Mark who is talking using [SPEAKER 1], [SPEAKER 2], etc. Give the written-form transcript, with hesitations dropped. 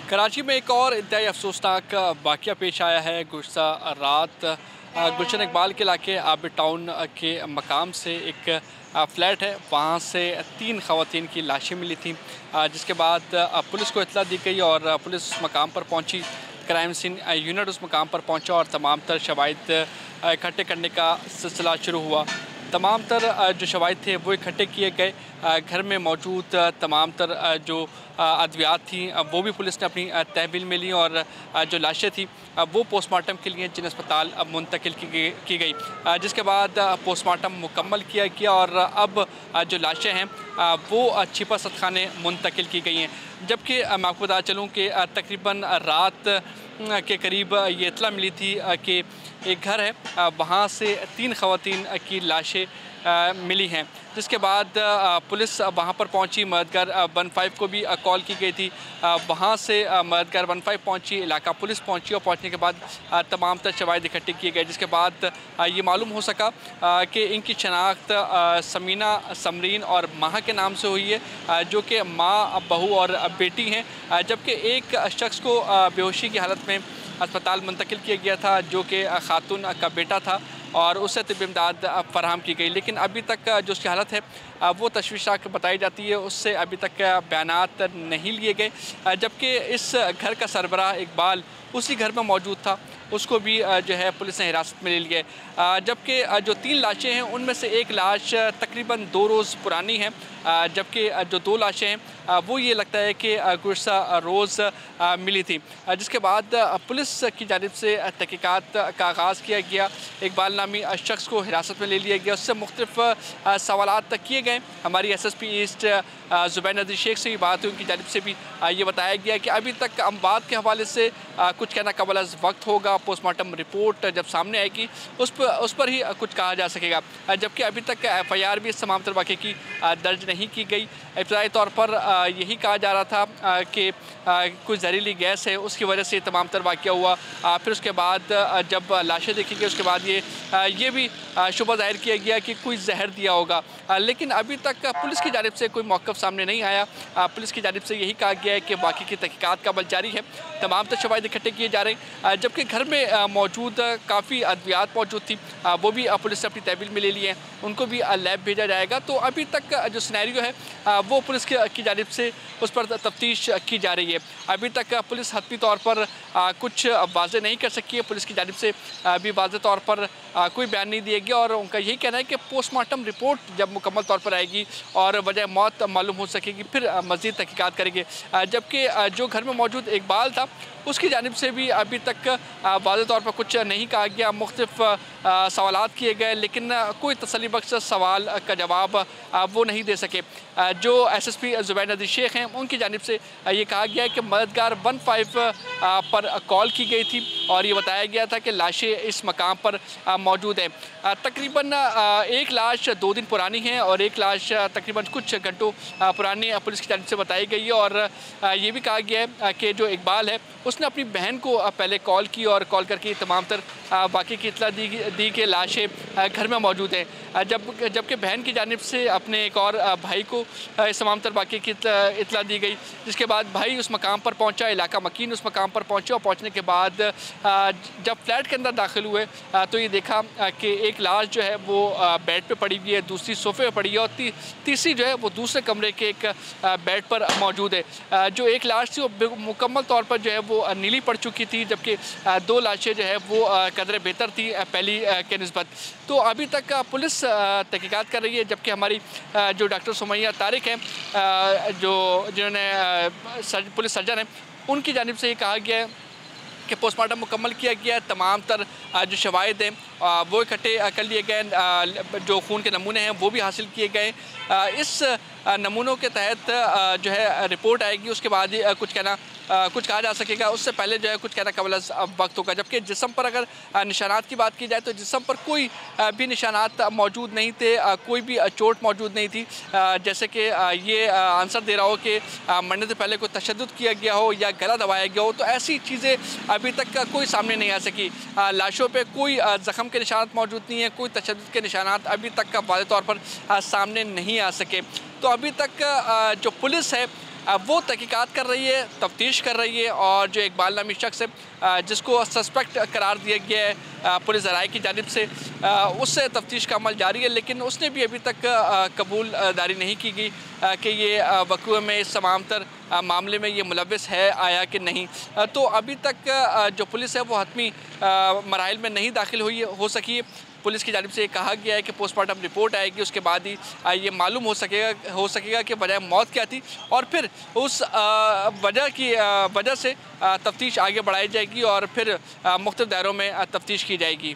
[SPEAKER 1] कराची में एक और इंतहाई अफसोसनाक वाक़या पेश आया है। गुज़श्ता रात गुलशन इकबाल के इलाके आबिद टाउन के मकाम से एक फ़्लैट है, वहाँ से 3 ख़वातीन की लाशें मिली थीं, जिसके बाद पुलिस को इत्तला दी गई और पुलिस उस मकाम पर पहुँची। क्राइम सीन यूनिट उस मकाम पर पहुँचा और तमाम तर शवाहिद इकट्ठे करने का सिलसिला शुरू हुआ। तमाम तर जो शवाहिद थे वो इकट्ठे किए गए। घर में मौजूद तमाम तर जो अद्वियात थी वो भी पुलिस ने अपनी तहवील में ली और जो लाशें थी वो पोस्टमार्टम के लिए जिन अस्पताल मुंतकिल की गई, जिसके बाद पोस्टमार्टम मुकम्मल किया गया और अब जो लाशें हैं वो छिपा सतखाने मुंतकिल की गई हैं। जबकि मैं आपको बता चलूँ कि तकरीबन रात के करीब ये इत्तला मिली थी कि एक घर है, वहाँ से 3 ख़वातीन की लाशें मिली हैं, जिसके बाद पुलिस वहाँ पर पहुँची। मददगार 15 को भी कॉल की गई थी, वहाँ से मददगार 15 पहुँची, इलाका पुलिस पहुँची और पहुँचने के बाद तमाम तर शवाहिद इकट्ठे किए गए, जिसके बाद ये मालूम हो सका कि इनकी शनाख्त समीना, समरीन और माह के नाम से हुई है, जो कि माँ, बहू और बेटी हैं। जबकि एक शख्स को बेहोशी की हालत में अस्पताल मुंतकिल किया गया था, जो कि खातून का बेटा था और उससे तिब्बी इमदाद फराहम की गई, लेकिन अभी तक जो उसकी हालत है वो तशवीशनाक बताई जाती है। उससे अभी तक बयानात नहीं लिए गए। जबकि इस घर का सरबराह इकबाल उसी घर में मौजूद था, उसको भी जो है पुलिस ने हिरासत में ले लिया है। जबकि जो 3 लाशें हैं उनमें से एक लाश तकरीबन 2 रोज़ पुरानी है, जबकि जो 2 लाशें हैं वो ये लगता है कि गुज़श्ता रोज़ मिली थी, जिसके बाद पुलिस की जानिब से तहकीकात का आगाज़ किया गया। इकबाल नामी शख्स को हिरासत में ले लिया गया, उससे मुख्तलिफ सवालात किए गए। हमारी SSP ईस्ट ज़ुबैर नज़ीर शेख से भी बात हुई, उनकी जानिब से भी ये बताया गया कि अभी तक अमवात के हवाले से कुछ कहना कबल अज़ वक्त होगा, पोस्टमार्टम रिपोर्ट जब सामने आएगी उस पर ही कुछ कहा जा सकेगा। जबकि अभी तक FIR भी इस तमाम तर वाक़े की दर्ज नहीं की गई। इब्तदाई तौर पर यही कहा जा रहा था कि कुछ जहरीली गैस है, उसकी वजह से तमाम तर वाक़या हुआ। फिर उसके बाद जब लाशें देखी गई उसके बाद ये भी शुबा ज़ाहिर किया गया कि कोई जहर दिया होगा, लेकिन अभी तक पुलिस की जानिब से कोई मौक़िफ़ सामने नहीं आया। पुलिस की जानिब से यही कहा गया है कि बाकी की तहकीकात का अमल जारी है, तमाम तर शवाहिद इकट्ठे किए जा रहे हैं। जबकि घर में मौजूद काफ़ी अद्वियात मौजूद थी, वो भी पुलिस ने अपनी तहवील में ले लिए हैं, उनको भी लैब भेजा जाएगा। तो अभी तक जो सिनेरियो है वो पुलिस की जानिब से उस पर तफ्तीश की जा रही है। अभी तक पुलिस हतमी तौर पर कुछ वाज़े नहीं कर सकी है, पुलिस की जानिब से भी वाज़े तौर पर कोई बयान नहीं दिया गया और उनका यही कहना है कि पोस्टमार्टम रिपोर्ट जब मुकम्मल तौर पर आएगी और वजह मौत मालूम हो सकेगी फिर मज़ीद तहकीकात करेंगे। जबकि जो घर में मौजूद इकबाल था उसकी जानिब से भी अभी तक वाज़े तौर पर कुछ नहीं कहा गया। मुख्तलिफ सवालात किए गए, लेकिन कोई तसल्ली बख्श सवाल का जवाब वो नहीं दे सके। जो SSP ज़ुबैर नज़ीर शेख हैं उनकी जानिब से ये कहा गया है कि मददगार 15 पर कॉल की गई थी और ये बताया गया था कि लाशें इस मकाम पर मौजूद हैं। तकरीबन एक लाश 2 दिन पुरानी है और एक लाश तकरीबन कुछ घंटों पुरानी पुलिस की जानिब से बताई गई है। और ये भी कहा गया है कि जो इकबाल है उसने अपनी बहन को पहले कॉल की और कॉल करके तमाम तर वाक़े की इत्तला दी कि लाशें घर में मौजूद हैं। जबकि बहन की जानिब से अपने एक और भाई को इस तमाम तर वाक़े की इत्तला दी गई, जिसके बाद भाई उस मकाम पर पहुंचा, इलाका मकीन उस मकाम पर पहुंचे और पहुंचने के बाद जब फ्लैट के अंदर दाखिल हुए तो ये देखा कि एक लाश जो है वो बेड पे पड़ी हुई है, दूसरी सोफ़े पे पड़ी है और तीसरी जो है वो दूसरे कमरे के एक बेड पर मौजूद है। जो एक लाश थी वो मुकम्मल तौर पर जो है वो नीली पड़ चुकी थी, जबकि 2 लाशें जो है वो कदर बेहतर थी पहली के निस्बत। तो अभी तक पुलिस तहकीकात कर रही है, जबकि हमारी जो डॉक्टर सुमैया तारिक हैं जिन्होंने पुलिस सर्जन हैं उनकी जानिब से ये कहा गया है कि पोस्टमार्टम मुकम्मल किया गया है, तमाम तर जो शवाहिद हैं वो इकट्ठे कर लिए गए, जो खून के नमूने हैं वो भी हासिल किए गए। इस नमूनों के तहत जो है रिपोर्ट आएगी, उसके बाद ही कुछ कहा जा सकेगा। उससे पहले जो है कुछ कहना कबल वक्त होगा। जबकि जिस्म पर अगर निशानात की बात की जाए तो जिस्म पर कोई भी निशानात मौजूद नहीं थे, कोई भी चोट मौजूद नहीं थी, जैसे कि ये आंसर दे रहा हो कि मरने से पहले कोई तशद्दुद किया गया हो या गला दबाया गया हो, तो ऐसी चीज़ें अभी तक कोई सामने नहीं आ सकी। लाशों पे कोई ज़ख़म के निशानात मौजूद नहीं है, कोई तशद्दुद के निशानात अभी तक वाज़ेह तौर पर सामने नहीं आ सके। तो अभी तक जो पुलिस है वो तहकीकात कर रही है, तफ्तीश कर रही है और जो इकबाल नामी शख्स है जिसको सस्पेक्ट करार दिया गया है पुलिस ज़राए की जानिब से, उससे तफ्तीश का अमल जारी है। लेकिन उसने भी अभी तक कबूलदारी नहीं की गई कि ये वक़ूअ में इस तमाम तर मामले में ये मुलव्विस है आया कि नहीं। तो अभी तक जो पुलिस है वो हतमी मराहिल में नहीं दाखिल हो सकी है। पुलिस की जानिब से ये कहा गया है कि पोस्टमार्टम रिपोर्ट आएगी, उसके बाद ही ये मालूम हो सकेगा कि वजह मौत क्या थी और फिर उस वजह से तफ्तीश आगे बढ़ाई जाएगी और फिर मुख्तलिफ दायरों में तफ्तीश की जाएगी।